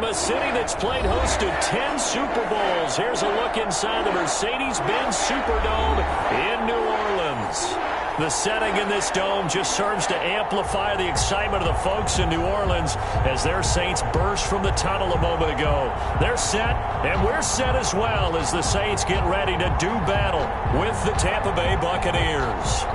From a city that's played host to 10 Super Bowls, here's a look inside the Mercedes-Benz Superdome in New Orleans. The setting in this dome just serves to amplify the excitement of the folks in New Orleans as their Saints burst from the tunnel a moment ago. They're set, and we're set as well as the Saints get ready to do battle with the Tampa Bay Buccaneers.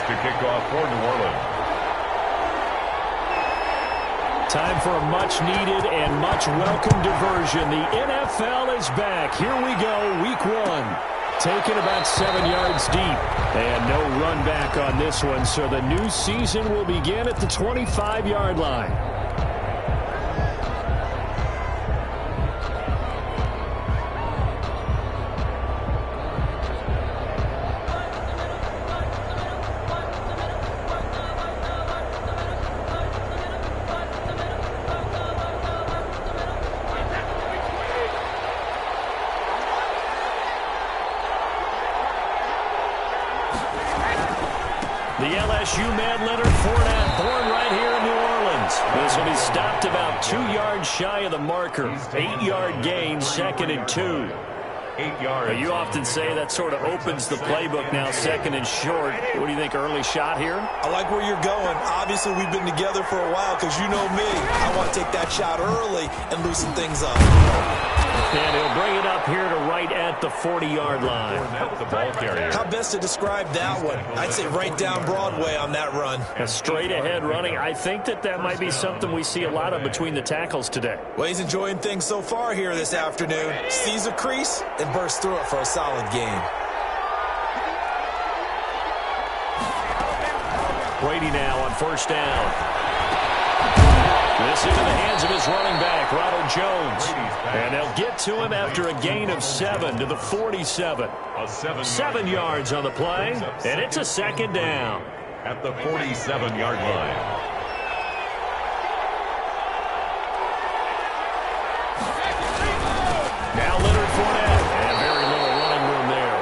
To kick off for New Orleans. Time for a much-needed and much-welcome diversion. The NFL is back. Here we go, week 1. Taken about 7 yards deep. And no run back on this one, so the new season will begin at the 25-yard line. The LSU man Leonard Fournette, born right here in New Orleans. This will be stopped about 2 yards shy of the marker. 8-yard gain, 2nd and 2. 8 yards. You often say that sort of opens the playbook now, 2nd and short. What do you think, early shot here? I like where you're going. Obviously, we've been together for a while because you know me. I want to take that shot early and loosen things up. And he'll bring it up here to right at the 40-yard line. The ball carrier. How best to describe that one? I'd say right down Broadway on that run. A straight-ahead running. I think that might be something we see a lot of between the tackles today. Well, he's enjoying things so far here this afternoon. Sees a crease and bursts through it for a solid gain. Brady now on 1st down. This into the hands of his running back, Ronald Jones. And they'll get to him after a gain of 7 to the 47. 7 yards on the play, and it's a 2nd down. At the 47-yard line. Now Leonard Fournette, and very little running room there.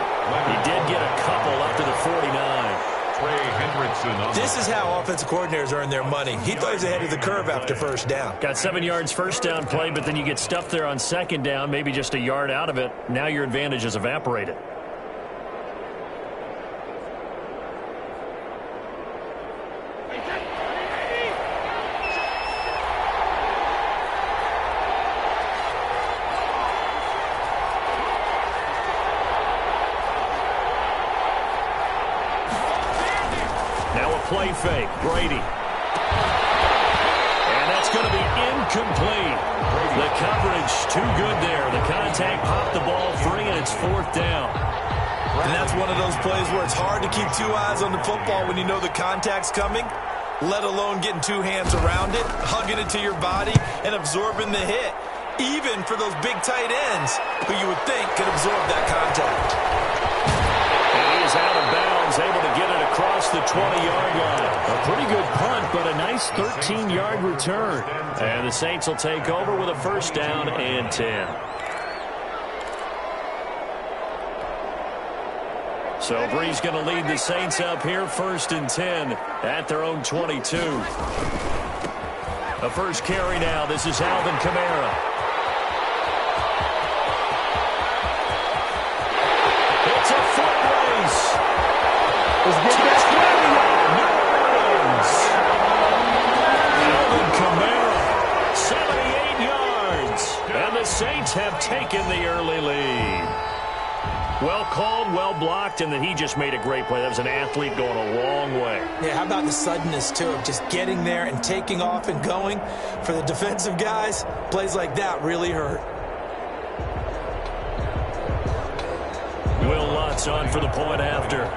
He did get a couple up to the 49. This is how offensive coordinators earn their money. He thought he was ahead of the curve after 1st down. Got 7 yards 1st down play, but then you get stuffed there on 2nd down, maybe just a yard out of it. Now your advantage is evaporated. Play fake, Brady. And that's going to be incomplete. The coverage too good there. The contact popped the ball free, and it's 4th down. And that's one of those plays where it's hard to keep 2 eyes on the football when you know the contact's coming, let alone getting 2 hands around it, hugging it to your body, and absorbing the hit, even for those big tight ends who you would think could absorb that contact. And he is out of bounds, able to get it across the 20-yard line. A pretty good punt, but a nice 13-yard return. And the Saints will take over with a 1st down and 10. So Bree's going to lead the Saints up here, 1st and 10 at their own 22. A first carry now. This is Alvin Kamara. It's a foot race. Alvin Kamara, 78 yards. And the Saints have taken the early lead. Well called, well blocked, and then he just made a great play. That was an athlete going a long way. Yeah, how about the suddenness, too, of just getting there and taking off and going? For the defensive guys, plays like that really hurt. Will Lutz on for the point after.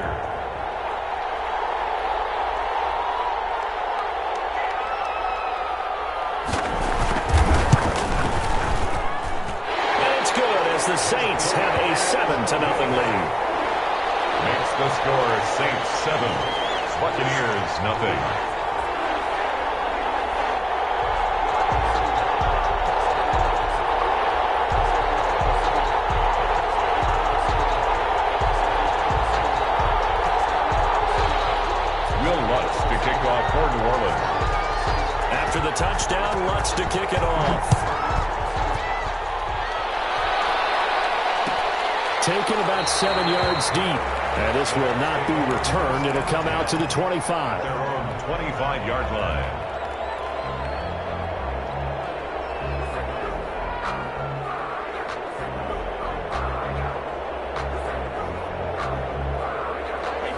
The Saints have a 7-0 lead. Makes the score Saints 7, Buccaneers 0. After the touchdown, Lutz to kick it off. Taken about 7 yards deep. And this will not be returned. It'll come out to the 25. Their own 25-yard line.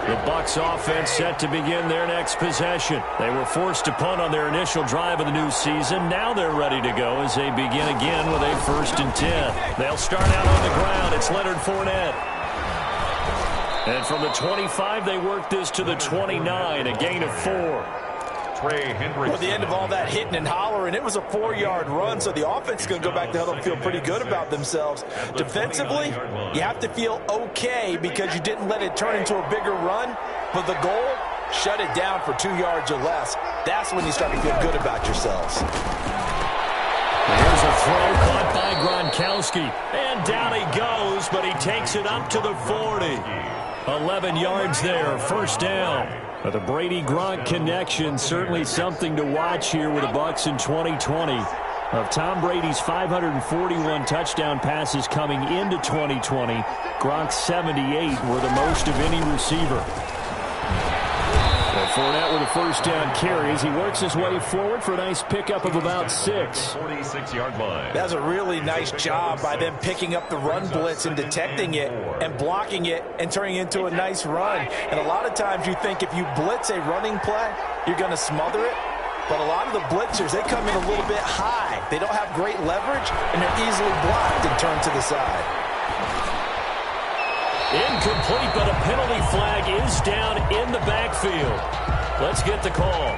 The Bucs offense set to begin their next possession. They were forced to punt on their initial drive of the new season. Now they're ready to go as they begin again with a 1st and 10. They'll start out on the ground. It's Leonard Fournette. And from the 25, they work this to the 29, a gain of 4. Well, the end of all that hitting and hollering, it was a 4-yard run, so the offense is going to go back to huddle and feel pretty good about themselves. Defensively, you have to feel okay because you didn't let it turn into a bigger run, but the goal, shut it down for 2 yards or less. That's when you start to feel good about yourselves. Here's a throw caught by Gronkowski, and down he goes, but he takes it up to the 40. 11 yards there, 1st down. But the Brady-Gronk connection, certainly something to watch here with the Bucs in 2020. Of Tom Brady's 541 touchdown passes coming into 2020, Gronk's 78 were the most of any receiver. And Fournette with a 1st down carry as he works his way forward for a nice pickup of about 6. 46-yard line. That's a really nice job by them picking up the run blitz and detecting it and blocking it and turning it into a nice run. And a lot of times you think if you blitz a running play, you're going to smother it. But a lot of the blitzers, they come in a little bit high. They don't have great leverage, and they're easily blocked and turned to the side. Incomplete, but a penalty flag is down in the backfield. Let's get the call.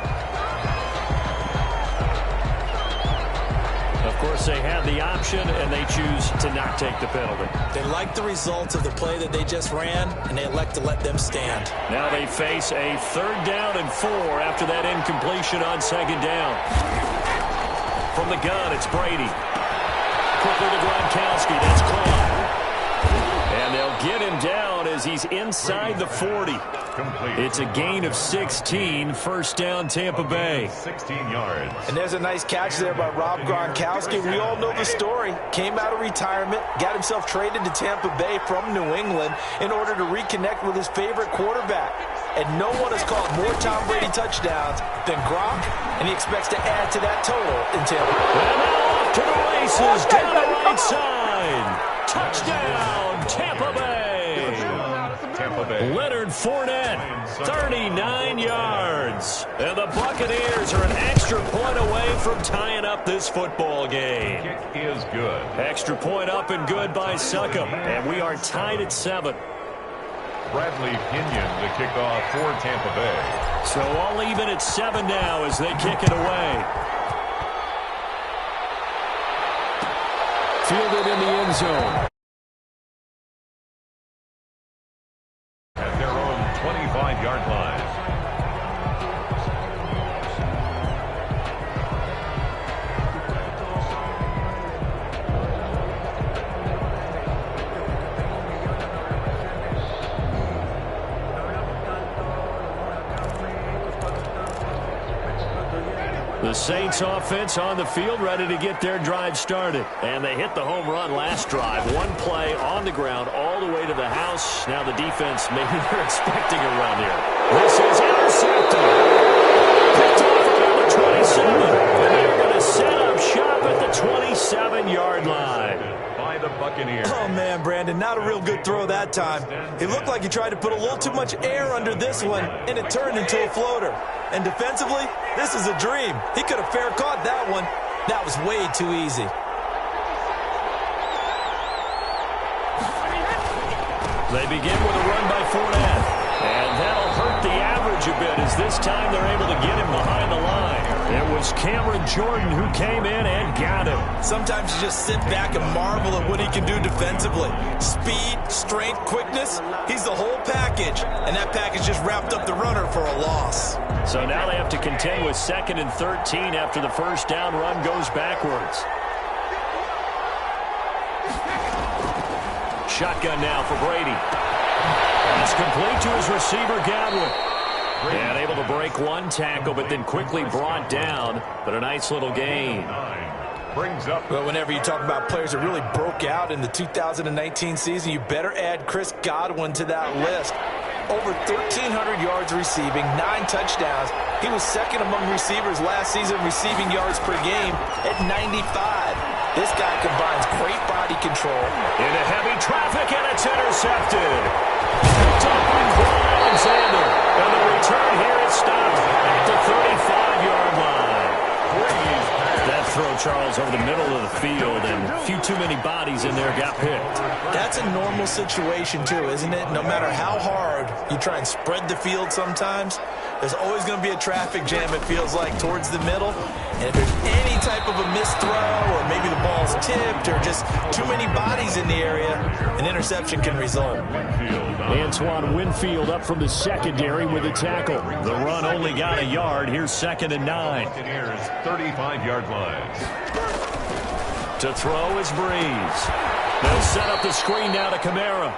Of course, they have the option, and they choose to not take the penalty. They like the results of the play that they just ran, and they elect to let them stand. Now they face a 3rd down and 4 after that incompletion on 2nd down. From the gun, it's Brady. Quickly to Gronkowski. That's caught. And they'll get him down as he's inside the 40. It's a gain of 16, 1st down Tampa Bay. 16 yards. And there's a nice catch there by Rob Gronkowski. We all know the story. Came out of retirement, got himself traded to Tampa Bay from New England in order to reconnect with his favorite quarterback. And no one has caught more Tom Brady touchdowns than Gronk, and he expects to add to that total in Tampa. And now off to the races, down the right side. Touchdown, Tampa Bay. Tampa Bay. Leonard Fournette, 39 yards. And the Buccaneers are an extra point away from tying up this football game. Kick is good. Extra point up and good by Succop. And we are tied at 7. Bradley Pinion the kickoff for Tampa Bay. So all even at 7 now as they kick it away. Fielded in the end zone. At their own 25-yard line. The Saints offense on the field ready to get their drive started. And they hit the home run last drive. One play on the ground all the way to the house. Now the defense, maybe they're expecting a run here. This is intercepted. Picked off around the 27. And they're going to set up shop at the 27-yard line. By the Buccaneers. Oh, man, Brandon, not a real good throw that time. It looked like he tried to put a little too much air under this one, and it turned into a floater. And defensively, this is a dream. He could have fair caught that one. That was way too easy. They begin with a run by Fournette. And that'll hurt the average a bit as this time they're able to get him behind the line. It was Cameron Jordan who came in and got him. Sometimes you just sit back and marvel at what he can do defensively. Speed, strength, quickness, he's the whole package. And that package just wrapped up the runner for a loss. So now they have to contend with 2nd and 13 after the 1st down run goes backwards. Shotgun now for Brady. That's complete to his receiver, Godwin. And able to break one tackle, but then quickly brought down. But a nice little gain. Brings up. Well, whenever you talk about players that really broke out in the 2019 season, you better add Chris Godwin to that list. Over 1,300 yards receiving, 9 touchdowns. He was second among receivers last season receiving yards per game at 95. This guy combines great body control. Into heavy traffic, and it's intercepted. Picked up by Clyde Alexander. And the return here is stopped at the 35-yard line. That throw, Charles, over the middle of the field, and a few too many bodies in there got picked. That's a normal situation, too, isn't it? No matter how hard you try and spread the field sometimes, there's always going to be a traffic jam, it feels like, towards the middle. And if there's any type of a missed throw, or maybe the ball's tipped, or just too many bodies in the area, an interception can result. Antoine Winfield up from the secondary with a tackle. The run only got a yard. Here's 2nd and 9. 35-yard line. To throw is Breeze. They'll set up the screen now to Kamara.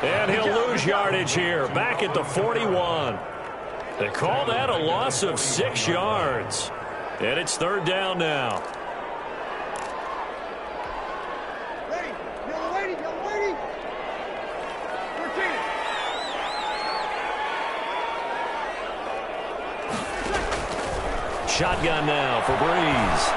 And he'll lose yardage here. Back at the 41. They call that a loss of 6 yards. And it's 3rd down now. Shotgun now for Breeze.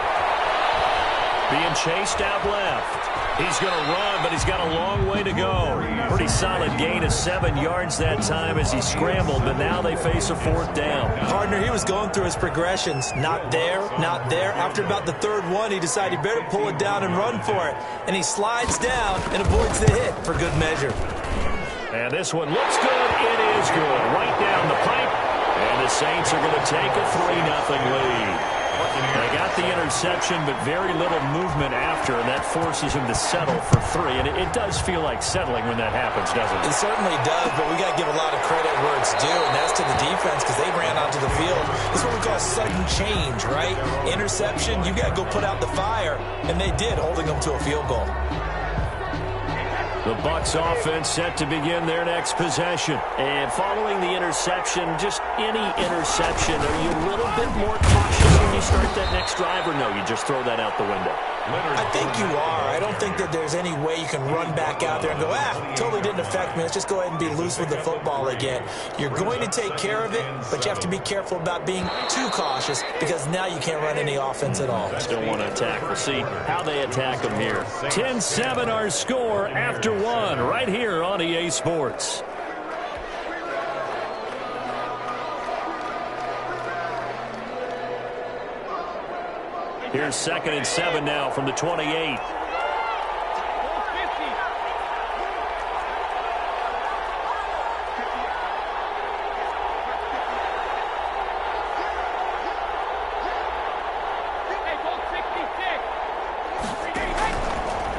Being chased out left. He's going to run, but he's got a long way to go. Pretty solid gain of 7 yards that time as he scrambled, but now they face a 4th down. Partner, he was going through his progressions. Not there, not there. After about the 3rd one, he decided he better pull it down and run for it. And he slides down and avoids the hit for good measure. And this one looks good. It is good. Right down the pipe. And the Saints are going to take a 3-0 lead. They got the interception, but very little movement after, and that forces him to settle for 3. And it does feel like settling when that happens, doesn't it? It certainly does, but we got to give a lot of credit where it's due, and that's to the defense because they ran onto the field. This is what we call a sudden change, right? Interception, you got to go put out the fire, and they did, holding them to a field goal. The Bucs offense set to begin their next possession. And following the interception, just any interception, are you a little bit more cautious when you start that next drive, or no, you just throw that out the window? I think you are. I don't think that there's any way you can run back out there and go, totally didn't affect me. Let's just go ahead and be loose with the football again. You're going to take care of it, but you have to be careful about being too cautious because now you can't run any offense at all. Still want to attack. We'll see how they attack them here. 10-7 our score after 1 right here on EA Sports. Here's 2nd and 7 now from the 28.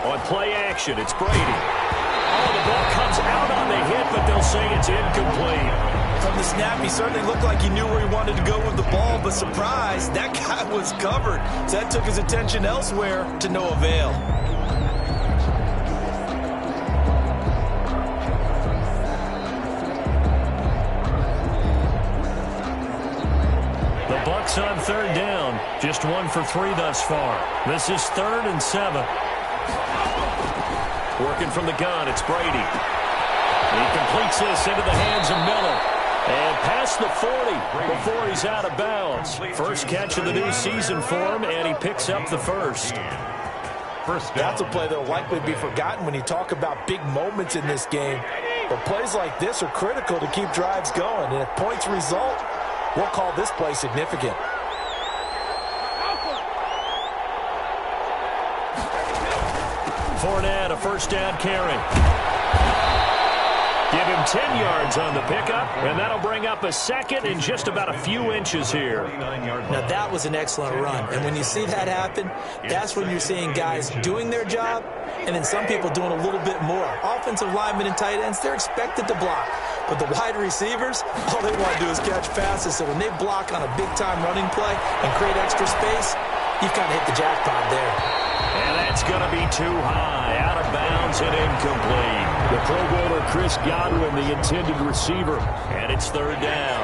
On play action, it's Brady. Oh, the ball comes out on the hit, but they'll say it's incomplete. From the snap, he certainly looked like he knew where he wanted to go with the ball, but surprise, that guy was covered. So that took his attention elsewhere to no avail. The Bucs on 3rd down. Just 1 for 3 thus far. This is 3rd and 7. Working from the gun, it's Brady. He completes this into the hands of Miller. And past the 40 before he's out of bounds. First catch of the new season for him, and he picks up the first. That's a play that will likely be forgotten when you talk about big moments in this game. But plays like this are critical to keep drives going. And if points result, we'll call this play significant. Fournette, a first down carry. Give him 10 yards on the pickup, and that'll bring up a 2nd and just about a few inches here. Now, that was an excellent run. And when you see that happen, that's when you're seeing guys doing their job and then some people doing a little bit more. Offensive linemen and tight ends, they're expected to block. But the wide receivers, all they want to do is catch passes. So when they block on a big-time running play and create extra space, you've kind of hit the jackpot there. And that's going to be too high, out of bounds and incomplete. The Pro Bowler Chris Godwin, the intended receiver, and it's 3rd down.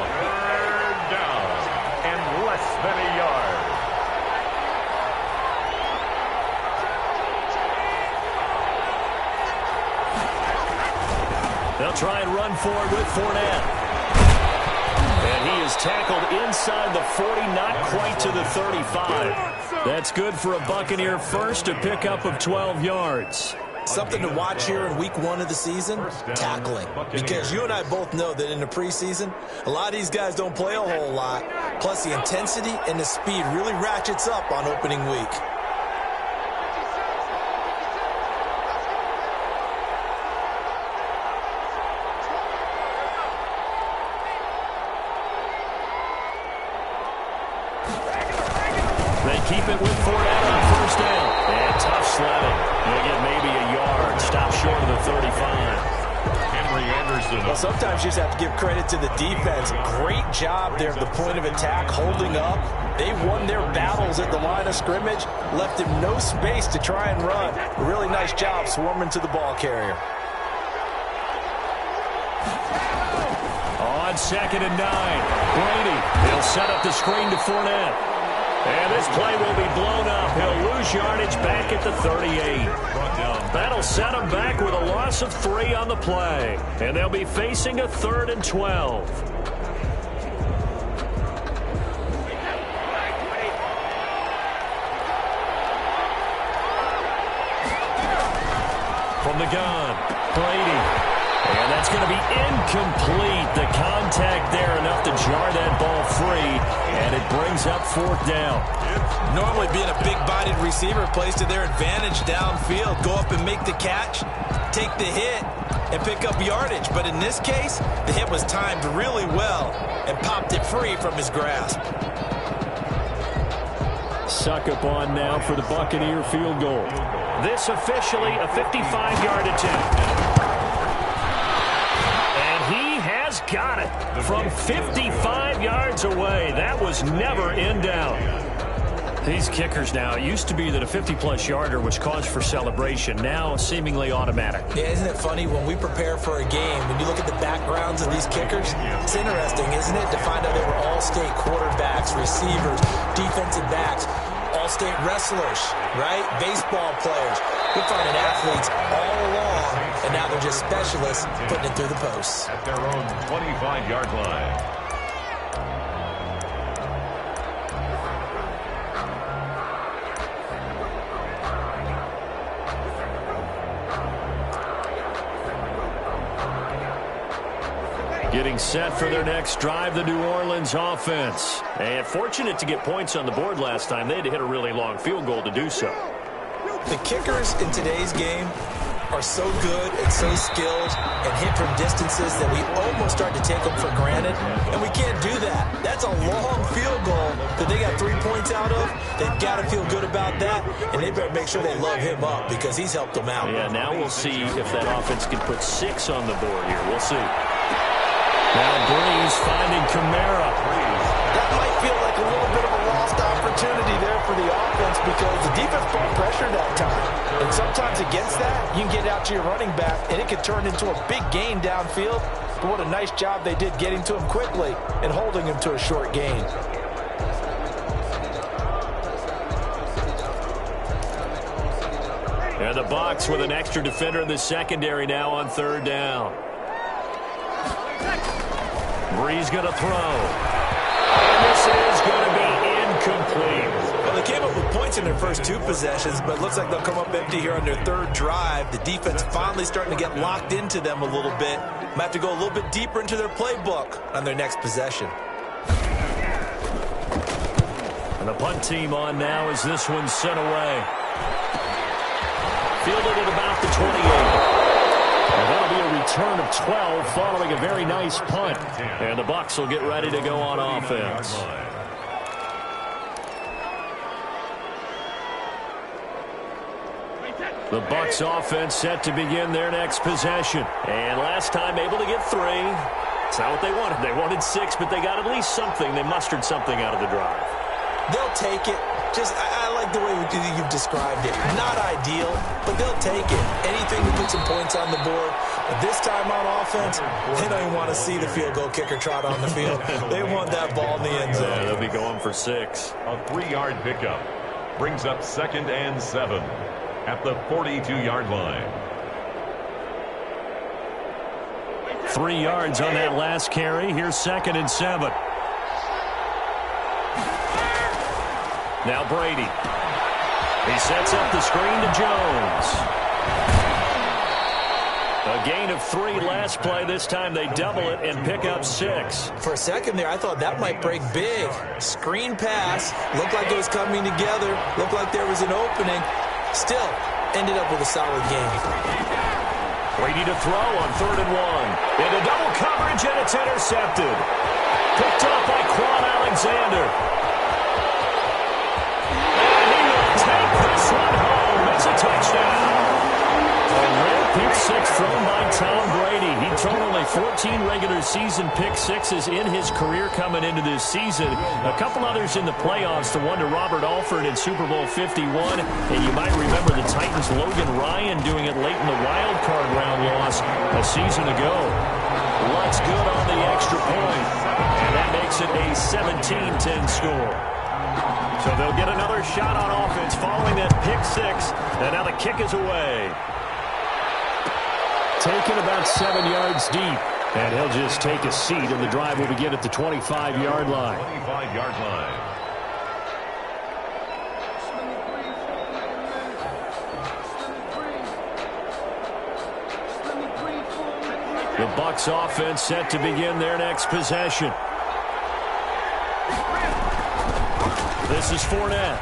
try and run for it with Fournette. And he is tackled inside the 40, not quite to the 35. That's good for a Buccaneer first, a pickup of 12 yards. Something to watch here in week 1 of the season, tackling. Because you and I both know that in the preseason, a lot of these guys don't play a whole lot. Plus the intensity and the speed really ratchets up on opening week. They keep it with Fournette on first down. And tough sledding. They get maybe a yard. Stop short of the 35. Henry Anderson. Well, sometimes you just have to give credit to the defense. Great job there at the point of attack, holding up. They won their battles at the line of scrimmage, left him no space to try and run. A really nice job swarming to the ball carrier. On 2nd and 9, Brady. He'll set up the screen to Fournette. And this play will be blown up. He'll lose yardage back at the 38. That'll set him back with a loss of 3 on the play. And they'll be facing a 3rd and 12. From the gun, Brady. And that's going to be incomplete. The contact there enough to jar that ball free. And it brings up 4th down. Normally being a big-bodied receiver plays to their advantage downfield. Go up and make the catch, take the hit, and pick up yardage. But in this case, the hit was timed really well and popped it free from his grasp. Suck up on now for the Buccaneer field goal. This officially a 55-yard attempt. Got it from 55 yards away. That was never in doubt. These kickers now, it used to be that a 50-plus yarder was cause for celebration. Now seemingly automatic. Yeah, isn't it funny when we prepare for a game, when you look at the backgrounds of these kickers, it's interesting, isn't it, to find out they were all-state quarterbacks, receivers, defensive backs, all-state wrestlers, right? Baseball players. We're finding athletes all along, and now they're just specialists putting it through the posts. At their own 25-yard line. Getting set for their next drive, the New Orleans offense. And fortunate to get points on the board last time. They had to hit a really long field goal to do so. The kickers in today's game are so good and so skilled and hit from distances that we almost start to take them for granted, and we can't do that. That's a long field goal that they got 3 points out of. They've got to feel good about that, and they better make sure they love him up because he's helped them out. Yeah, now we'll see if that offense can put 6 on the board here. We'll see. Now Breeze finding Kamara. That might feel like a little bit of a lost opportunity there for the offense because the defense brought pressure that time. And sometimes against that, you can get out to your running back, and it could turn into a big gain downfield. But what a nice job they did getting to him quickly and holding him to a short gain. And the Bucs with an extra defender in the secondary now on 3rd down. Breeze going to throw. And this is going to be incomplete. Well, they came up with points in their first 2 possessions, but it looks like they'll come up empty here on their 3rd drive. The defense finally starting to get locked into them a little bit. Might have to go a little bit deeper into their playbook on their next possession. And the punt team on now as this one's sent away. Fielded at about the 28. And that'll be a return of 12 following a very nice punt. And the Bucs will get ready to go on offense. The Bucs offense set to begin their next possession. And last time able to get 3. It's not what they wanted. They wanted 6, but they got at least something. They mustered something out of the drive. They'll take it. I like the way you've described it. Not ideal, but they'll take it. Anything to put some points on the board. But this time on offense, they don't even want to see the field goal kicker trot on the field. They want that ball in the end zone. Yeah, they'll be going for 6. A 3-yard pickup brings up 2nd and 7 at the 42-yard line. 3 yards on that last carry. Here's 2nd and 7. Now Brady. He sets up the screen to Jones. A gain of 3 last play. This time they double it and pick up 6. For a second there, I thought that might break big. Screen pass. Looked like it was coming together. Looked like there was an opening. Still, ended up with a solid game. Brady to throw on 3rd and 1. Into double coverage, and it's intercepted. Picked up by Quan Alexander. And he will take this one home. It's a touchdown. A rare pick 6 thrown by Tom Brady. He'd thrown only 14 regular season pick 6s in his career coming into this season. A couple others in the playoffs, the one to Robert Alford in Super Bowl 51. And you might remember the Titans' Logan Ryan doing it late in the wild card round loss a season ago. What's good on the extra point? And that makes it a 17-10 score. So they'll get another shot on offense following that pick 6. And now the kick is away. Taken about 7 yards deep. And he'll just take a seat, and the drive will begin at the 25-yard line. 25-yard line. The Bucs offense set to begin their next possession. This is Fournette.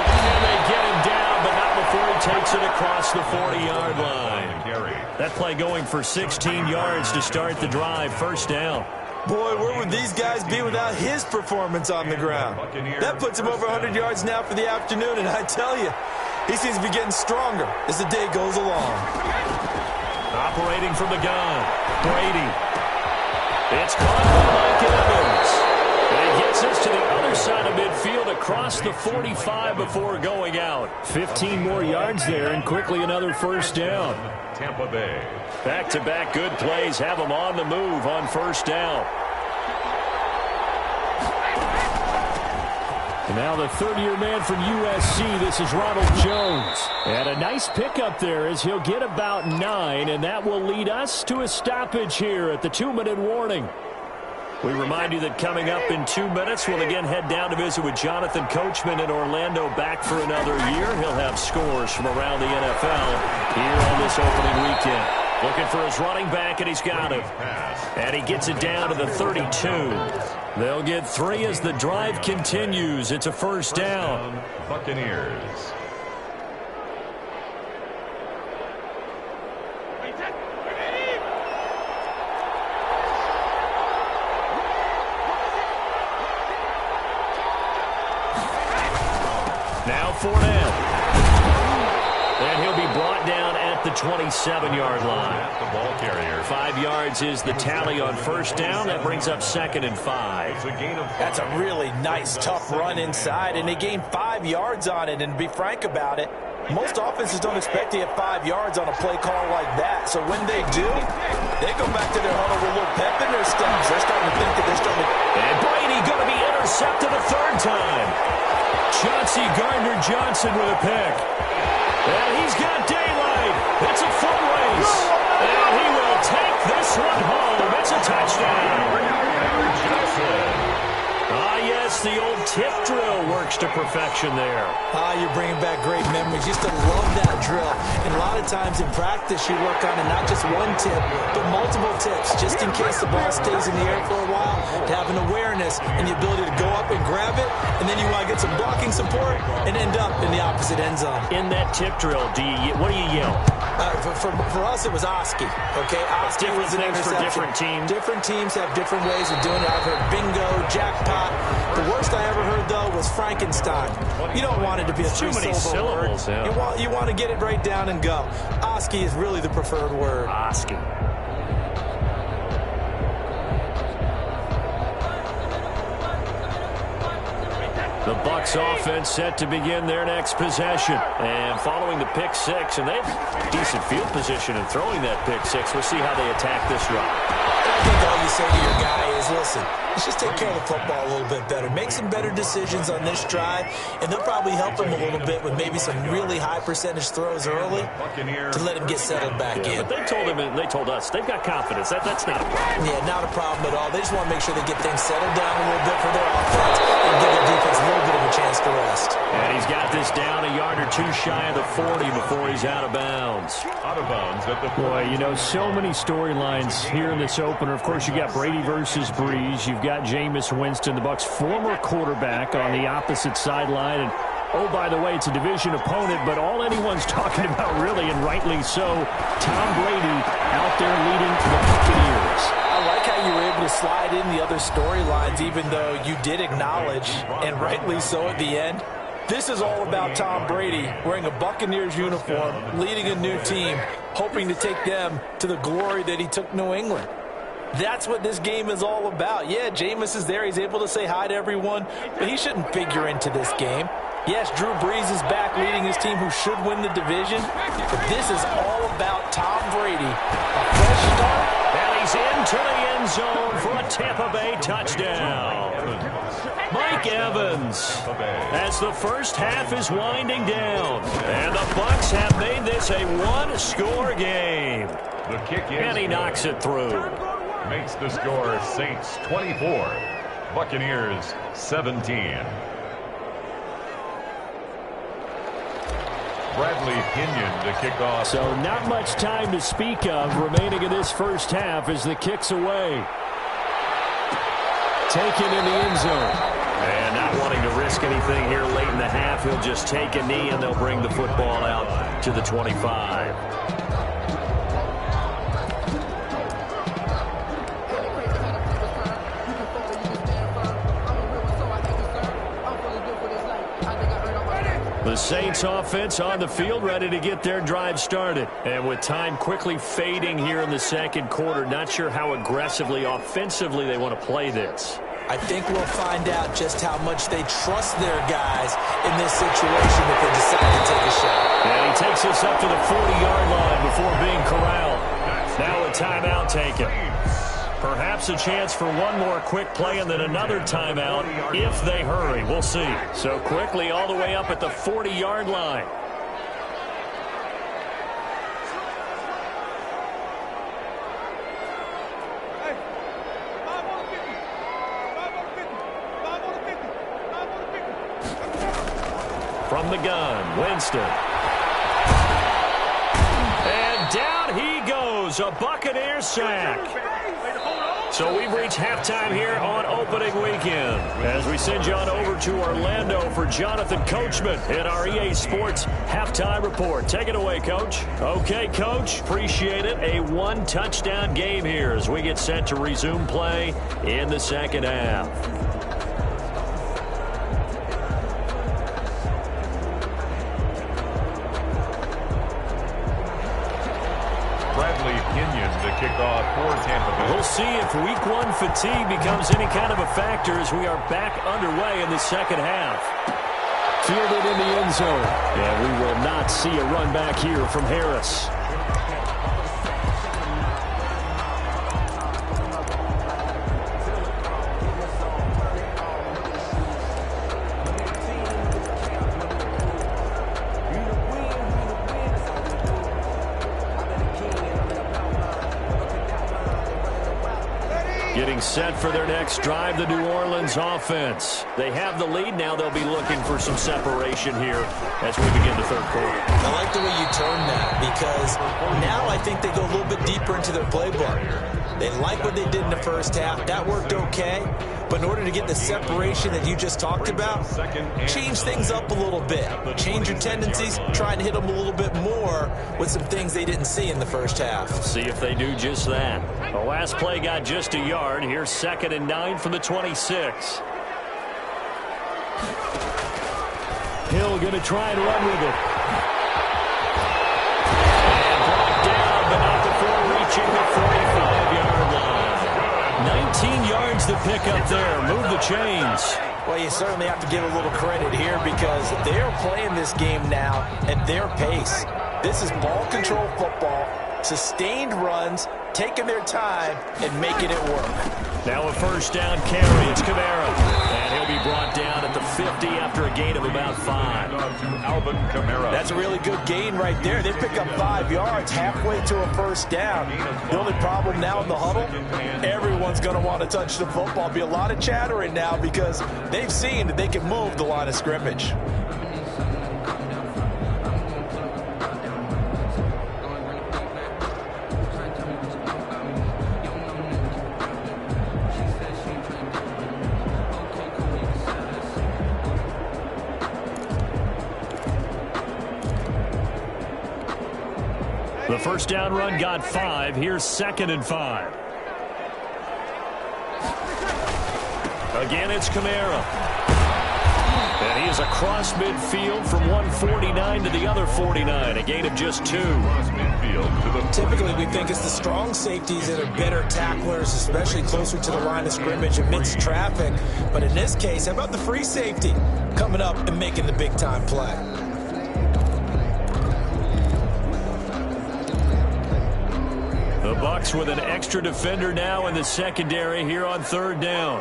And they get him down, but not before he takes it across the 40-yard line. That play going for 16 yards to start the drive. 1st down. Boy, where would these guys be without his performance on the ground? That puts him over 100 yards now for the afternoon, and I tell you, he seems to be getting stronger as the day goes along. Operating from the gun, Brady. It's caught by Mike Evans. And he gets us to the other side of midfield across the 45 before going out. 15 more yards there, and quickly another 1st down. Tampa Bay. Back-to-back good plays have them on the move on 1st down. And now the 3rd-year man from USC, this is Ronald Jones. And a nice pickup there as he'll get about 9, and that will lead us to a stoppage here at the 2-minute warning. We remind you that coming up in 2 minutes, we'll again head down to visit with Jonathan Coachman in Orlando, back for another year. He'll have scores from around the NFL here on this opening weekend. Looking for his running back, and he's got him. And he gets it down to the 32. They'll get 3 as the drive continues. It's a 1st down. Buccaneers. Now Fournette. And he'll be brought down at the 27-yard line. The ball carrier. 5 yards is the tally on 1st down. That brings up 2nd and 5. That's a really nice, tough run inside, and they gained 5 yards on it. And to be frank about it, most offenses don't expect to get 5 yards on a play call like that. So when they do, they go back to their huddle with a little pep in their steps. They're starting to think that they're starting to... And Brady going to be intercepted a 3rd time. Chauncey Gardner-Johnson with a pick. And he's got daylight. It's a foot race. And he will take this one home. It's a touchdown. Ah, yes, the old tip drill works to perfection there. Ah, you're bringing back great memories. Used to love that drill. And a lot of times in practice, you work on it, not just one tip, but multiple tips, just in case the ball stays in the air for a while, to have an awareness and the ability to go up and grab it, and then you want to get some blocking support and end up in the opposite end zone. In that tip drill, what do you yell? For us, it was Oski. Okay, Oski was an interception. For different teams. Different teams have different ways of doing it. I've heard bingo, jackpot. The worst I ever heard, though, was Frankenstein. You don't want it to be a three-syllable word. Yeah. You want to get it right down and go. Oski is really the preferred word. Oski. The Bucs offense set to begin their next possession. And following the pick six, and they have decent field position in throwing that pick six. We'll see how they attack this drive. I think all you say to your guy is, listen, let's just take care of the football a little bit better. Make some better decisions on this drive, and they'll probably help him a little bit with maybe some really high percentage throws early to let him get settled back in. But they told him, and they told us, they've got confidence. That's not a problem. Yeah, not a problem at all. They just want to make sure they get things settled down a little bit for their offense and give the defense a little bit of a chance to rest. And he's got this down a yard or two shy of the 40 before he's out of bounds. Out of bounds at the 40. Boy, you know, so many storylines here in this opener. Of course, you got Brady versus Breeze. You've got Jameis Winston, the Bucs' former quarterback, on the opposite sideline. And, oh, by the way, it's a division opponent, but all anyone's talking about, really, and rightly so, Tom Brady out there leading the Buccaneers. I like how you were able to slide in the other storylines, even though you did acknowledge, and rightly so at the end, this is all about Tom Brady wearing a Buccaneers uniform, leading a new team, hoping to take them to the glory that he took New England. That's what this game is all about. Yeah, Jameis is there. He's able to say hi to everyone, but he shouldn't figure into this game. Yes, Drew Brees is back leading his team who should win the division, but this is all about Tom Brady. A fresh start. And he's into the end zone for a Tampa Bay touchdown. Mike Evans, as the first half is winding down, and the Bucs have made this a one-score game. The kick is and he knocks it through. Makes the score Saints 24, Buccaneers 17. Bradley Pinion to kick off. So not much time to speak of remaining in this first half as the kick's away. Taken in the end zone. And not wanting to risk anything here late in the half, he'll just take a knee and they'll bring the football out to the 25. The Saints offense on the field, ready to get their drive started. And with time quickly fading here in the second quarter, not sure how aggressively, offensively they want to play this. I think we'll find out just how much they trust their guys in this situation if they decide to take a shot. And he takes us up to the 40-yard line before being corralled. Now a timeout taken. Perhaps a chance for one more quick play and then another timeout if they hurry. We'll see. So quickly all the way up at the 40-yard line. From the gun, Winston. And down he goes, a Buccaneer sack. So we've reached halftime here on opening weekend as we send you on over to Orlando for Jonathan Coachman in our EA Sports halftime report. Take it away, Coach. Okay, Coach, appreciate it. A one-touchdown game here as we get set to resume play in the second half. Kick off for Tampa Bay. We'll see if week one fatigue becomes any kind of a factor as we are back underway in the second half. Fielded in the end zone. And we will not see a run back here from Harris. Getting set for their next drive, the New Orleans offense. They have the lead. Now they'll be looking for some separation here as we begin the third quarter. I like the way you turned that because now I think they go a little bit deeper into their playbook. They like what they did in the first half. That worked okay. But in order to get the separation that you just talked about, change things up a little bit. Change your tendencies, try and hit them a little bit more with some things they didn't see in the first half. See if they do just that. The last play got just a yard. Here's 2nd and 9 from the 26. Hill going to try and run with it. And brought down, but not before reaching the 45-yard line. 19 yards to pick up there. Move the chains. Well, you certainly have to give a little credit here because they're playing this game now at their pace. This is ball control football, sustained runs, taking their time, and making it work. Now a first down carry. It's Kamara. And he'll be brought down at the 50 after a gain of about 5. Alvin Kamara. That's a really good gain right there. They pick up 5 yards halfway to a first down. The only problem now in the huddle, everyone's going to want to touch the football. Be a lot of chattering now because they've seen that they can move the line of scrimmage. The first down run got 5. Here's 2nd and 5. Again, it's Kamara. And he is across midfield from 149 to the other 49. A gain of just 2. Typically, we think it's the strong safeties that are better tacklers, especially closer to the line of scrimmage amidst traffic. But in this case, how about the free safety coming up and making the big-time play? The Bucs with an extra defender now in the secondary here on 3rd down.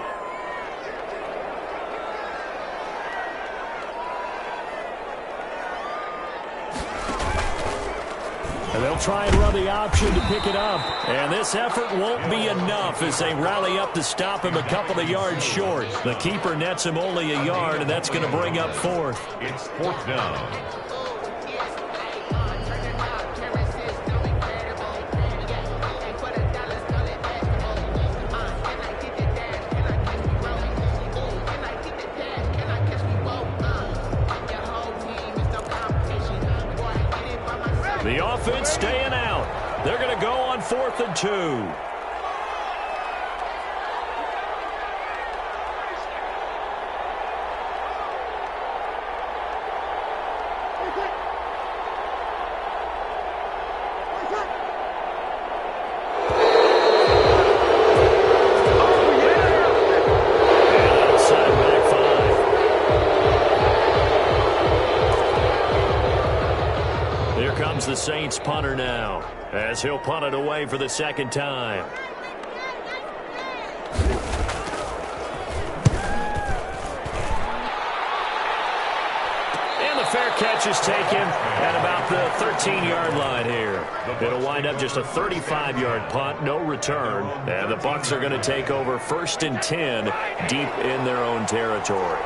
And they'll try and run the option to pick it up. And this effort won't be enough as they rally up to stop him a couple of yards short. The keeper nets him only a yard, and that's going to bring up 4th. It's 4th down. The offense staying out. They're going to go on 4th and 2. The Saints punter now as he'll punt it away for the 2nd time. And the fair catch is taken at about the 13-yard line here. It'll wind up just a 35-yard punt, no return. And the Bucs are going to take over 1st and 10 deep in their own territory.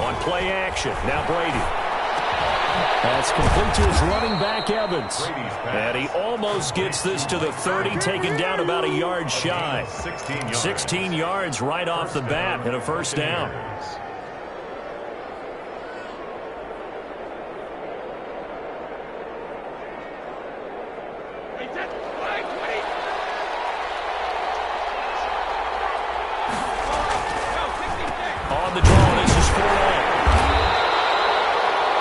On play action, now Brady. That's complete to his running back, Evans. And he almost gets this to the 30, taken down about a yard shy. 16 yards right off the bat and a first down. On the draw, this is Fournette.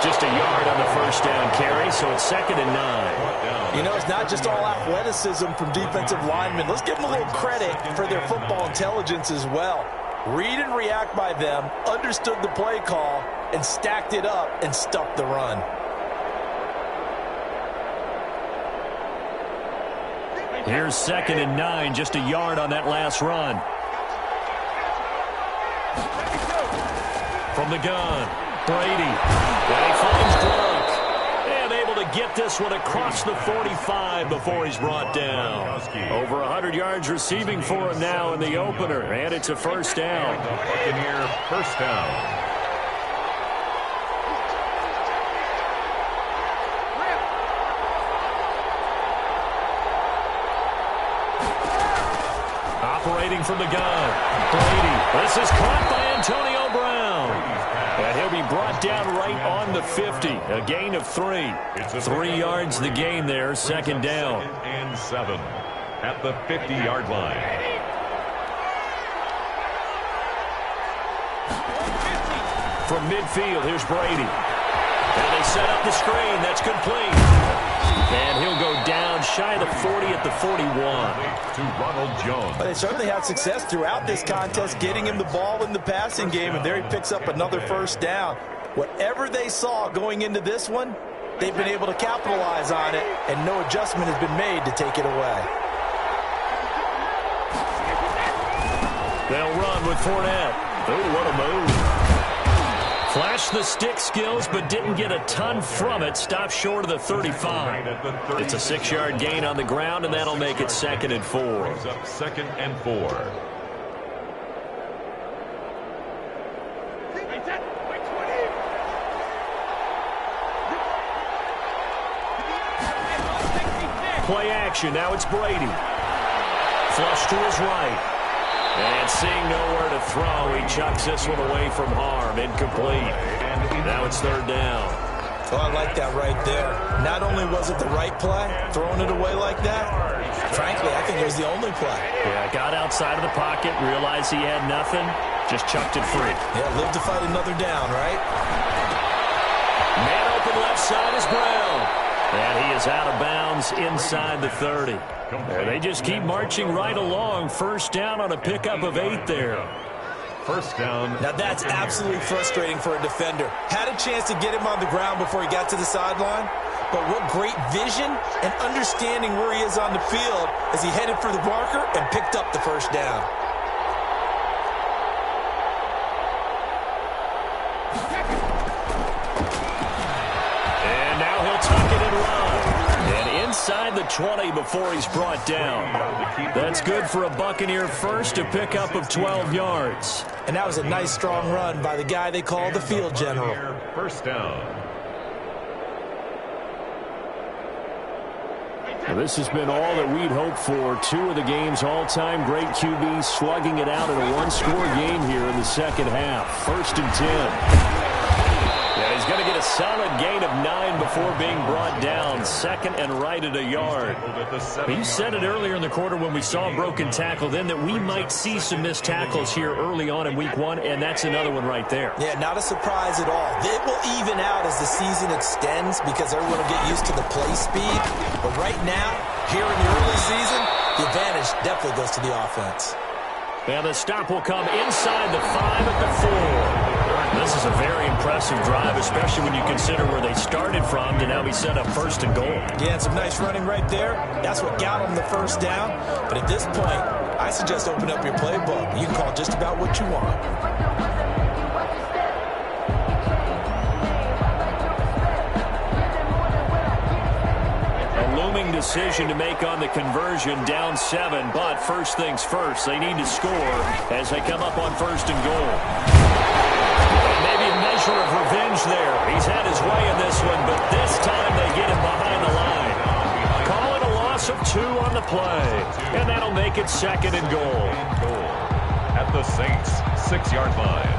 Just a yard on the first down carry, so it's 2nd and 9. You know, it's not just all athleticism from defensive linemen. Let's give them a little credit for their football intelligence as well. Read and react by them, understood the play call, and stacked it up and stuck the run. Here's 2nd and 9, just a yard on that last run. From the gun, Brady. And he finds Gronk. And able to get this one across the 45 before he's brought down. Over 100 yards receiving for him now in the opener. And it's a first down. Buccaneer first down. Operating from the gun, Brady. This is caught by Antonio Brown. And he'll be brought down right on the 50. A gain of 3. 3 yards the gain there, 2nd down. 2nd and 7 at the 50-yard line. From midfield, here's Brady. And they set up the screen. That's complete. And he'll go down shy of the 40 at the 41. To Ronald Jones. But they certainly had success throughout this contest, getting him the ball in the passing game, and there he picks up another first down. Whatever they saw going into this one, they've been able to capitalize on it, and no adjustment has been made to take it away. They'll run with Fournette. Oh, what a move. Flashed the stick skills, but didn't get a ton from it. Stopped short of the 35. It's a 6-yard gain on the ground, and that'll make it 2nd and 4. Brings up 2nd and 4. Play action. Now it's Brady. Flush to his right. And seeing nowhere to throw, he chucks this one away from harm. Incomplete. Now it's 3rd down. Oh, I like that right there. Not only was it the right play, throwing it away like that, frankly, I think it was the only play. Yeah, got outside of the pocket, realized he had nothing, just chucked it free. Yeah, live to fight another down, right? Man open left side is Brown. And he is out of bounds inside the 30. There, they just keep marching right along. First down on a pickup of 8 there. First down. Now that's absolutely frustrating for a defender. Had a chance to get him on the ground before he got to the sideline, but what great vision and understanding where he is on the field as he headed for the marker and picked up the first down. Inside the 20 before he's brought down. That's good for a Buccaneer first, a pickup of 12 yards. And that was a nice, strong run by the guy they call the field general. First down. Well, this has been all that we'd hoped for. 2 of the game's all-time great QBs slugging it out in a one-score game here in the second half. 1st and 10. Yeah, he's going to get a solid gain of 9 before being brought down. 2nd and right at a yard. You said it earlier in the quarter when we saw a broken tackle then that we might see some missed tackles here early on in week 1, and that's another one right there. Yeah, not a surprise at all. It will even out as the season extends because everyone will get used to the play speed. But right now, here in the early season, the advantage definitely goes to the offense. And the stop will come inside the 5 at the 4. This is a very impressive drive, especially when you consider where they started from to now be set up 1st and goal. Yeah, and some nice running right there. That's what got them the first down. But at this point, I suggest open up your playbook. You can call just about what you want. Looming decision to make on the conversion, down 7, but first things first, they need to score as they come up on 1st and goal. And maybe a measure of revenge there. He's had his way in this one, but this time they get him behind the line. Call it a loss of 2 on the play, and that'll make it 2nd and goal. At the Saints' 6-yard line.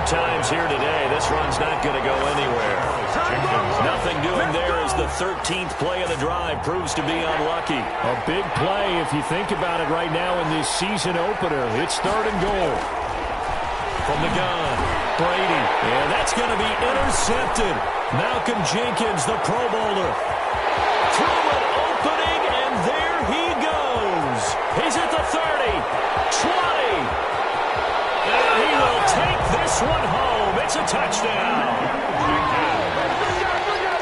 Times here today, this run's not going to go anywhere. Nothing doing there as the 13th play of the drive proves to be unlucky. A big play if you think about it right now in this season opener. It's 3rd and goal. From the gun, Brady. And that's going to be intercepted. Malcolm Jenkins, the Pro Bowler. Through an opening, and there he goes. He's at the 30, 20. And he will take this one home. It's a touchdown.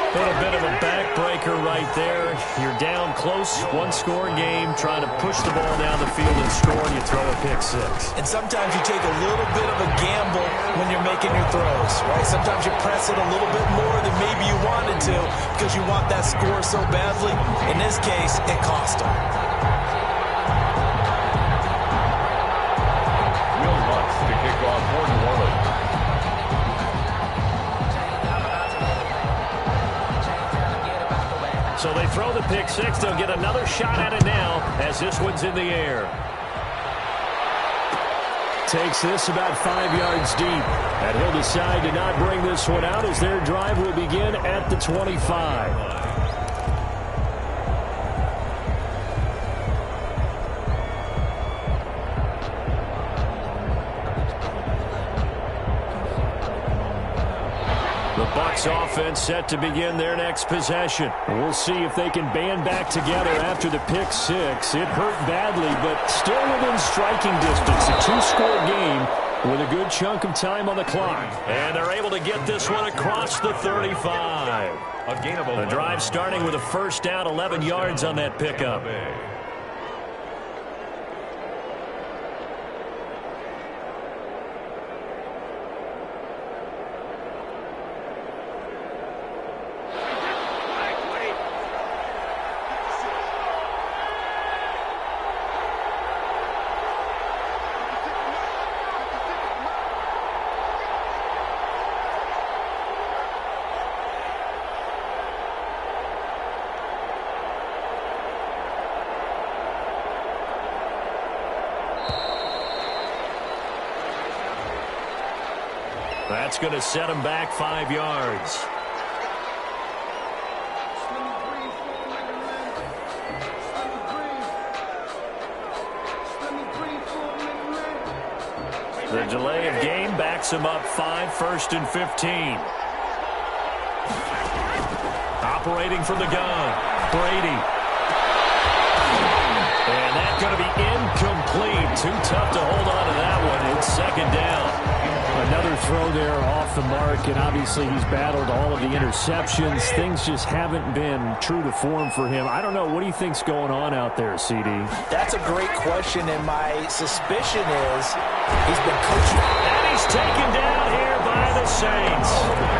A little bit of a backbreaker right there. You're down close, one-score game, trying to push the ball down the field and score, and you throw a pick 6. And sometimes you take a little bit of a gamble when you're making your throws, right? Sometimes you press it a little bit more than maybe you wanted to because you want that score so badly. In this case, it cost them. To kick off for New Orleans. So they throw the pick 6. They'll get another shot at it now as this one's in the air. takes this about 5 yards deep. And he'll decide to not bring this one out as their drive will begin at the 25. Bucs offense set to begin their next possession. We'll see if they can band back together after the pick six. It hurt badly, but still within striking distance. A two-score game with a good chunk of time on the clock. And they're able to get this one across the 35. A gain of 11. The drive starting with a first down, 11 yards on that pickup. That's going to set him back 5 yards. The delay of game backs him up 5, 1st and 15. Operating from the gun, Brady. And that's going to be incomplete. Too tough to hold on to that one. It's second down. Another throw there off the mark, and obviously he's battled all of the interceptions. Things just haven't been true to form for him. I don't know. What do you think's going on out there, CD? That's a great question, and my suspicion is he's been coaching. And he's taken down here by the Saints.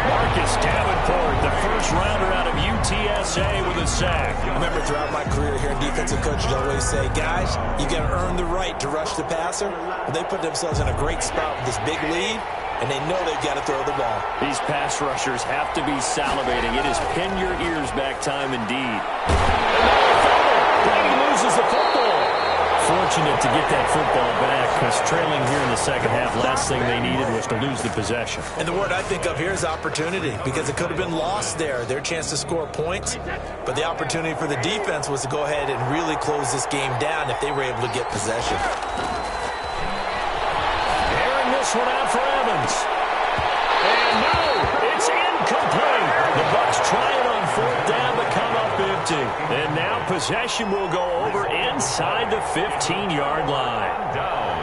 Marcus Davenport, the first rounder out of UTSA with a sack. I remember throughout my career here, defensive coaches always say, guys, you got to earn the right to rush the passer. Well, they put themselves in a great spot with this big lead, and they know they've got to throw the ball. These pass rushers have to be salivating. It is pin your ears back time indeed. Brady loses the football. Fortunate to get that football back because trailing here in the second half, last thing they needed was to lose the possession. And the word I think of here is opportunity, because it could have been lost there, their chance to score points. But the opportunity for the defense was to go ahead and really close this game down if they were able to get possession. Airing this one out for Evans. And no, it's incomplete. The Bucs trying on fourth down to come up empty. And now possession will go over inside the 15-yard line. Downs.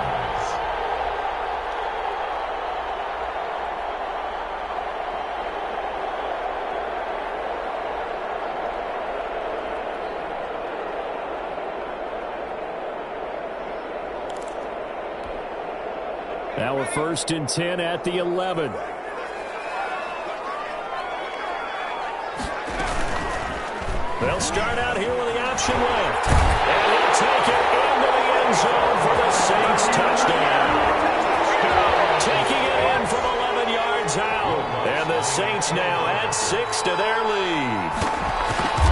Now a 1st and 10 at the 11. They'll start out here with the option left. And he'll take it into the end zone for the Saints touchdown. Taking it in from 11 yards out. And the Saints now add 6 to their lead.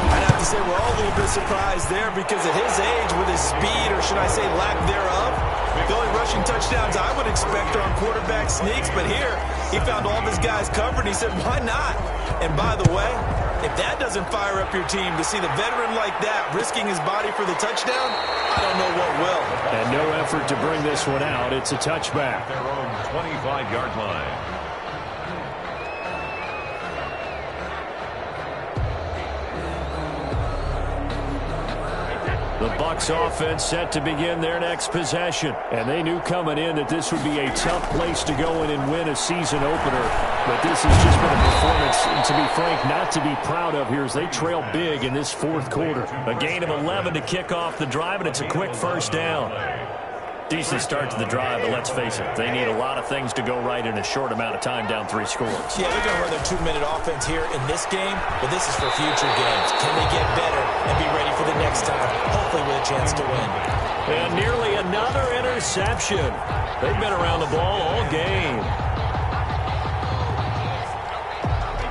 I'd have to say we're all a little bit surprised there because at his age, with his speed, or should I say lack thereof, the only rushing touchdowns I would expect are on quarterback sneaks. But here, he found all of his guys covered. He said, why not? And by the way, if that doesn't fire up your team to see the veteran like that risking his body for the touchdown, I don't know what will. And no effort to bring this one out. It's a touchback. Their own 25-yard line. The Bucs offense set to begin their next possession. And they knew coming in that this would be a tough place to go in and win a season opener. But this has just been a performance, to be frank, not to be proud of here as they trail big in this fourth quarter. A gain of 11 to kick off the drive, and it's a quick first down. Decent start to the drive, but let's face it, they need a lot of things to go right in a short amount of time, down 3 scores. Yeah, they're going to run their 2-minute offense here in this game, but this is for future games. Can they get better and be ready for the next time, hopefully with a chance to win? And nearly another interception. They've been around the ball all game.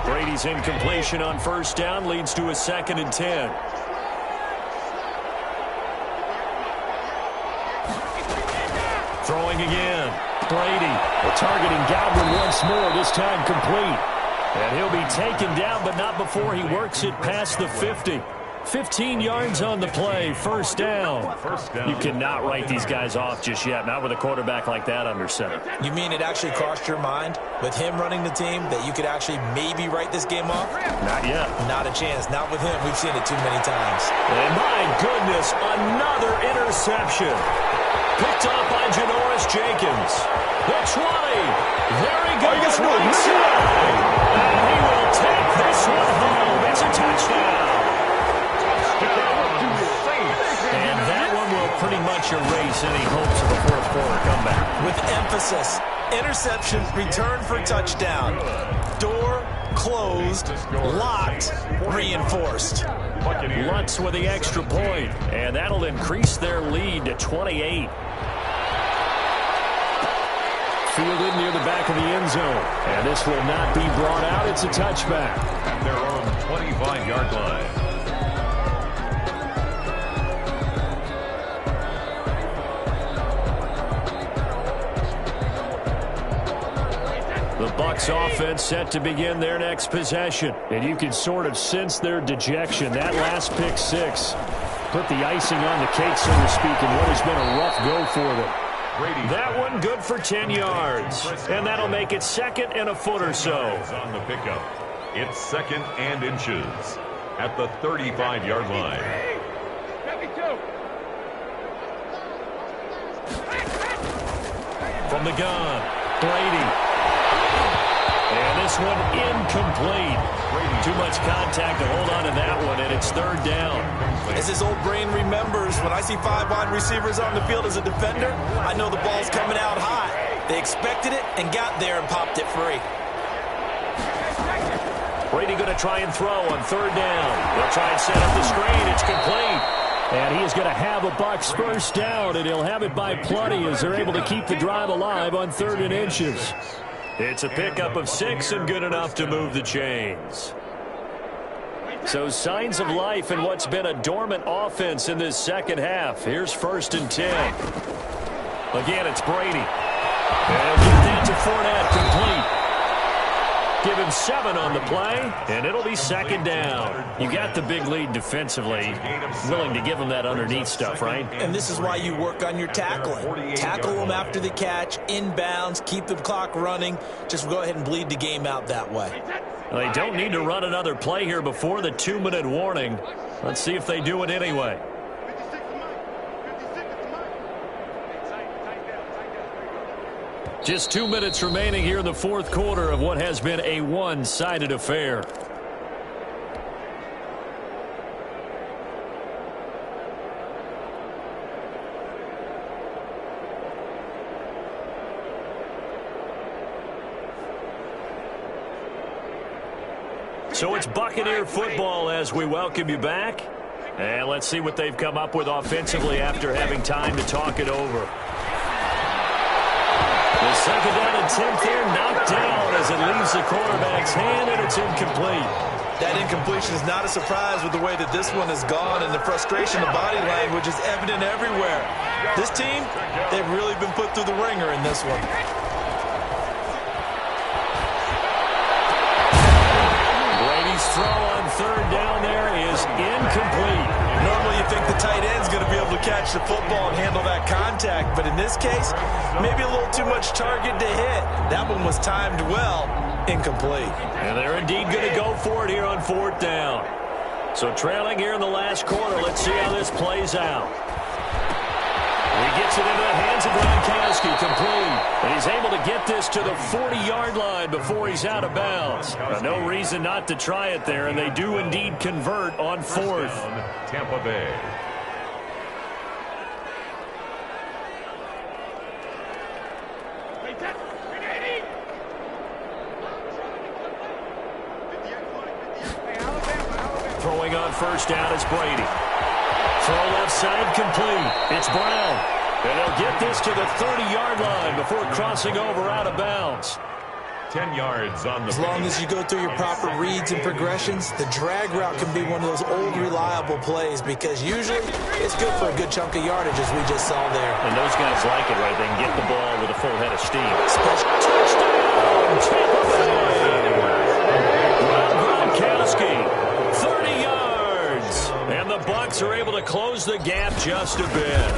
Brady's incompletion on first down leads to a 2nd and 10. Throwing again. Brady targeting Godwin once more, this time complete. And he'll be taken down, but not before he works it past the 50. 15 yards on the play, first down. You cannot write these guys off just yet, not with a quarterback like that under center. You mean it actually crossed your mind with him running the team that you could actually maybe write this game off? Not yet. Not a chance. Not with him. We've seen it too many times. And my goodness, another interception. Picked off by Janoris Jenkins. The 20. There he goes right side. And he will take this one home. It's a touchdown. And that one will pretty much erase any hopes of a fourth quarter comeback. With emphasis, interception, return for touchdown. Door closed, locked, reinforced. Lutz with the extra point, and that'll increase their lead to 28. Fielded near the back of the end zone, and this will not be brought out. It's a touchback. At their own 25-yard line. The Bucs offense set to begin their next possession. And you can sort of sense their dejection. That last pick six put the icing on the cake, so to speak, in what has been a rough go for them. That one good for 10 yards. And that'll make it second and a foot or so. On the pickup. It's second and inches at the 35-yard line. From the gun, Brady. And this one incomplete. Too much contact to hold on to that one, and it's third down. As his old brain remembers, when I see 5 wide receivers on the field as a defender, I know the ball's coming out high. They expected it and got there and popped it free. Brady going to try and throw on third down. They'll try and set up the screen. It's complete. And he is going to have a Bucs first down, and he'll have it by plenty as they're able to keep the drive alive on 3rd and inches. It's a pickup of 6 and good enough to move the chains. So signs of life in what's been a dormant offense in this second half. Here's 1st and 10. Again, it's Brady. And get that to Fournette, complete. Give him 7 on the play, and it'll be second down. You got the big lead defensively. Willing to give him that underneath stuff, right? And this is why you work on your tackling. Tackle them after the catch, inbounds, keep the clock running. Just go ahead and bleed the game out that way. Well, they don't need to run another play here before the 2-minute warning. Let's see if they do it anyway. Just 2 minutes remaining here in the fourth quarter of what has been a one-sided affair. So it's Buccaneer football as we welcome you back. And let's see what they've come up with offensively after having time to talk it over. The second down and 10th here, knocked down as it leaves the quarterback's hand, and it's incomplete. That incompletion is not a surprise with the way that this one has gone, and the frustration, the body language is evident everywhere. This team, they've really been put through the ringer in this one. Brady's throw on third down there is incomplete. Normally you think the tight end's going to be able to catch the football and handle that contact, but in this case, maybe a little too much target to hit. That one was timed well, incomplete. And they're indeed going to go for it here on 4th down. So trailing here in the last quarter, let's see how this plays out. He gets it into the hands of Gronkowski, complete. And he's able to get this to the 40-yard line before he's out of bounds. No reason not to try it there, and they do indeed convert on 4th. Tampa Bay. Throwing on first down is Brady. Throw left side complete. It's Brown. And they'll get this to the 30-yard line before crossing over out of bounds. 10 yards on the As long as you go through your proper reads and progressions, the drag route can be one of those old reliable plays because usually it's good for a good chunk of yardage, as we just saw there. And those guys like it, right? They can get the ball with a full head of steam. Touchdown, Tampa Bay! Rob Gronkowski, 30 yards. And the Bucs are able to close the gap just a bit.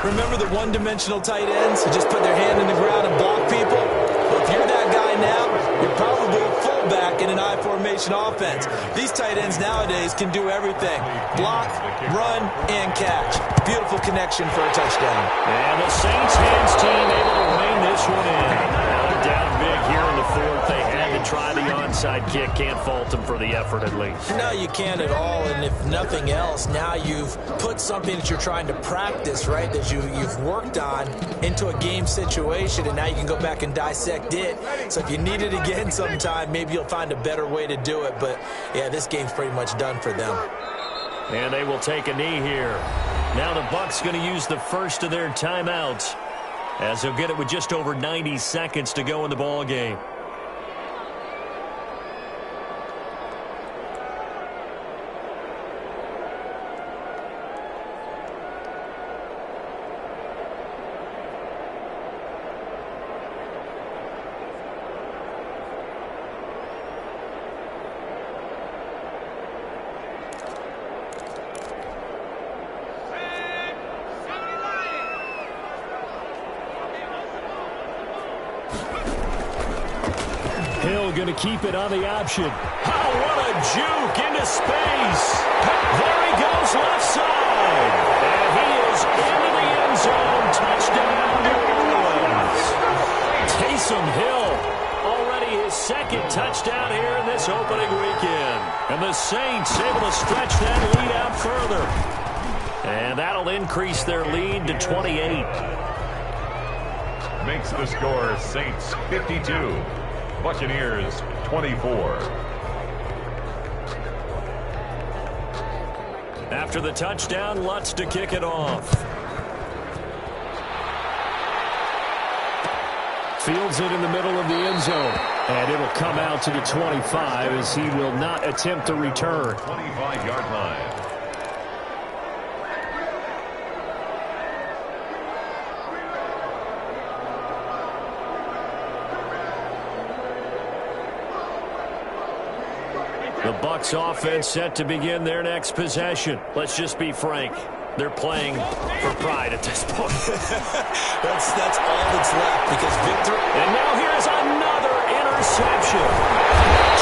Remember the one-dimensional tight ends who just put their hand in the ground and block people? Well, if you're that guy now, you're probably a fullback in an I-formation offense. These tight ends nowadays can do everything. Block, run, and catch. Beautiful connection for a touchdown. And the Saints hands team able to rein this one in. Now down big here in the fourth. They had to try the onside kick. Can't fault them for the effort at least. No, you can't at all. And if nothing else, now you've put something that you're trying to practice, right, that you've worked on into a game situation, and now you can go back and dissect it. So if you need it again sometime, maybe you'll find a better way to do it. But, yeah, this game's pretty much done for them. And they will take a knee here. Now the Bucs going to use the first of their timeouts as they'll get it with just over 90 seconds to go in the ball game. Going to keep it on the option. Oh, what a juke into space. There he goes left side. And he is into the end zone. Touchdown, New Orleans. Taysom Hill, already his second touchdown here in this opening weekend. And the Saints able to stretch that lead out further. And that'll increase their lead to 28. Makes the score Saints 52. Buccaneers 24. After the touchdown, Lutz to kick it off. Fields it in the middle of the end zone. And it'll come out to the 25 as he will not attempt to return. 25-yard line. The Bucs offense set to begin their next possession. Let's just be frank. They're playing for pride at this point. That's all that's left because victory. And now here's another interception.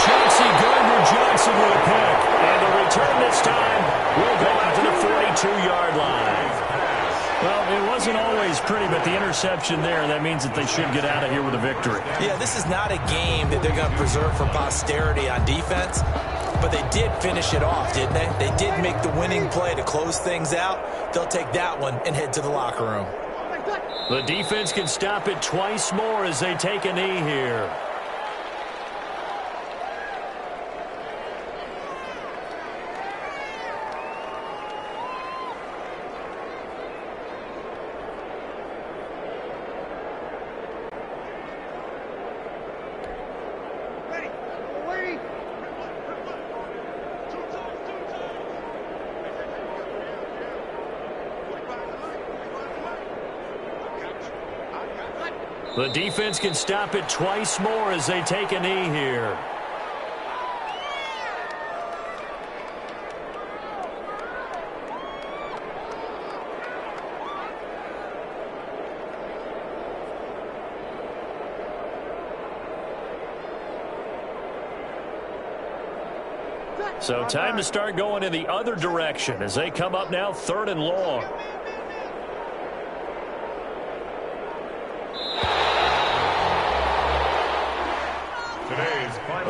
Chauncey Gardner-Johnson with a pick. And the return this time will go out to the 42-yard line. Well, it wasn't always pretty, but the interception there, that means that they should get out of here with a victory. Yeah, this is not a game that they're going to preserve for posterity on defense, but they did finish it off, didn't they? They did make the winning play to close things out. They'll take that one and head to the locker room. The defense can stop it twice more as they take a knee here. The defense can stop it twice more as they take a knee here. So time to start going in the other direction as they come up now 3rd and long.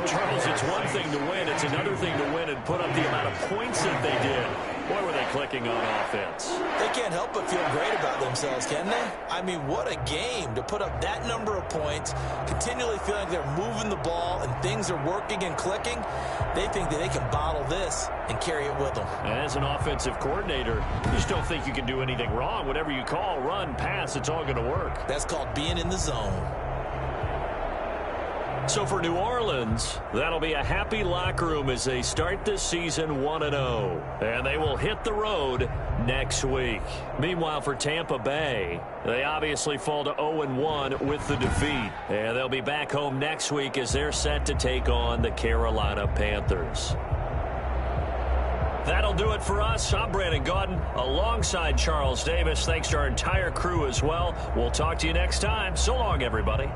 Charles, it's one thing to win. It's another thing to win and put up the amount of points that they did. Boy, were they clicking on offense. They can't help but feel great about themselves, can they? I mean, what a game to put up that number of points, continually feeling like they're moving the ball and things are working and clicking. They think that they can bottle this and carry it with them. And as an offensive coordinator, you just don't think you can do anything wrong. Whatever you call, run, pass, it's all going to work. That's called being in the zone. So for New Orleans, that'll be a happy locker room as they start this season 1-0. And they will hit the road next week. Meanwhile, for Tampa Bay, they obviously fall to 0-1 with the defeat. And they'll be back home next week as they're set to take on the Carolina Panthers. That'll do it for us. I'm Brandon Gaudin alongside Charles Davis. Thanks to our entire crew as well. We'll talk to you next time. So long, everybody.